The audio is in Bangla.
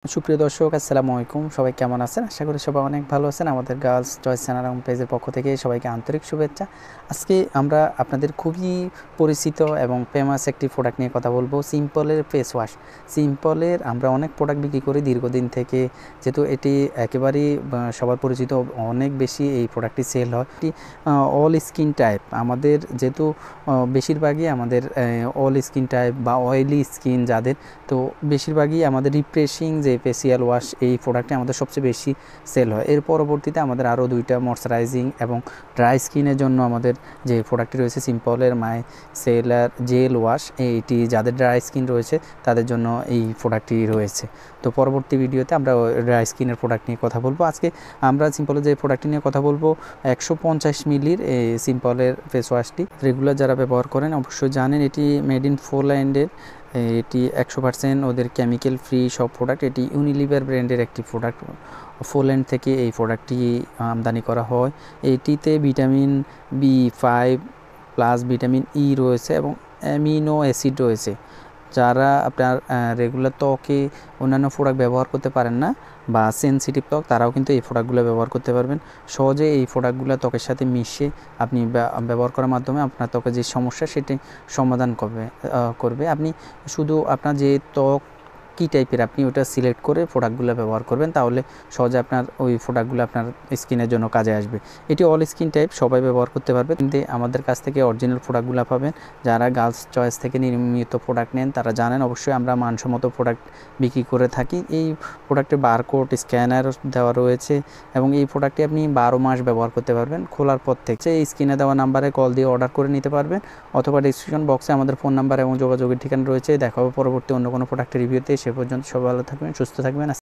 সুপ্রিয় দর্শক, আসসালামু আলাইকুম। সবাই কেমন আছেন? আশা করি সবাই অনেক ভালো আছেন। আমাদের গার্লস চয়েস চ্যানেল এবং পেজের পক্ষ থেকে সবাইকে আন্তরিক শুভেচ্ছা। আজকে আমরা আপনাদের খুবই পরিচিত এবং ফেমাস একটি প্রোডাক্ট নিয়ে কথা বলবো, সিম্পলের ফেস ওয়াশ। সিম্পলের আমরা অনেক প্রোডাক্ট বিক্রি করি দীর্ঘদিন থেকে, যেহেতু এটি একেবারেই সবার পরিচিত, অনেক বেশি এই প্রোডাক্টটি সেল হয়। এটি অল স্কিন টাইপ, আমাদের যেহেতু বেশিরভাগই আমাদের অল স্কিন টাইপ বা অয়েলি স্কিন যাদের, তো বেশিরভাগই আমাদের রিফ্রেশিং যে ফেসিয়াল ওয়াশ এই প্রোডাক্টটি আমাদের সবচেয়ে বেশি সেল হয়। এর পরবর্তীতে আমাদের আরও দুইটা ময়শ্চারাইজিং এবং ড্রাই স্কিনের জন্য আমাদের যে প্রোডাক্টটি রয়েছে সিম্পলের মাই সেলার জেল ওয়াশ, এইটি যাদের ড্রাই স্কিন রয়েছে তাদের জন্য এই প্রোডাক্টটি রয়েছে। তো পরবর্তী ভিডিওতে আমরা ড্রাই স্কিনের প্রোডাক্ট নিয়ে কথা বলবো। আজকে আমরা সিম্পলের যে প্রোডাক্টটি নিয়ে কথা বলবো 150 মিলির এই সিম্পলের ফেস ওয়াশটি রেগুলার যারা ব্যবহার করেন অবশ্যই জানেন এটি মেড ইন পোল্যান্ডের। এটি 100% ওদের কেমিক্যাল ফ্রি সব প্রোডাক্ট। এটি ইউনিলিভার ব্র্যান্ডের একটি প্রোডাক্ট, পোল্যান্ড থেকে এই প্রোডাক্টটি আমদানি করা হয়। এটিতে vitamin B5 plus vitamin E রয়েছে এবং অ্যামিনো অ্যাসিড রয়েছে। যারা আপনার রেগুলার ত্বকে অন্যান্য প্রোডাক্ট ব্যবহার করতে পারেন না বা সেনসিটিভ ত্বক, তারাও কিন্তু এই প্রোডাক্টগুলো ব্যবহার করতে পারবেন। সহজে এই প্রোডাক্টগুলো ত্বকের সাথে মিশে আপনি ব্যবহার করার মাধ্যমে আপনার ত্বকের যে সমস্যা সেটি সমাধান করবে। আপনি শুধু আপনার যে ত্বক কী টাইপের আপনি ওটা সিলেক্ট করে প্রোডাক্টগুলো ব্যবহার করবেন, তাহলে সহজে আপনার ওই প্রোডাক্টগুলো আপনার স্কিনের জন্য কাজে আসবে। এটি অল স্কিন টাইপ, সবাই ব্যবহার করতে পারবে। কিন্তু আমাদের কাছ থেকে অরিজিনাল প্রোডাক্টগুলো পাবেন। যারা গার্লস চয়েস থেকে নিয়মিত প্রোডাক্ট নেন তারা জানেন অবশ্যই আমরা মানসম্মত প্রোডাক্ট বিক্রি করে থাকি। এই প্রোডাক্টে বারকোড স্ক্যানার দেওয়া রয়েছে এবং এই প্রোডাক্টটি আপনি 12 মাস ব্যবহার করতে পারবেন খোলার পর থেকে। এই স্ক্রিনে দেওয়া নাম্বারে কল দিয়ে অর্ডার করে নিতে পারবেন, অথবা ডিসক্রিপশন বক্সে আমাদের ফোন নাম্বার এবং যোগাযোগের ঠিকানা রয়েছে। দেখা হবে পরবর্তী অন্য কোনো প্রোডাক্টের রিভিউতে। সে পর্যন্ত সবাই ভালো থাকবেন, সুস্থ থাকবেন।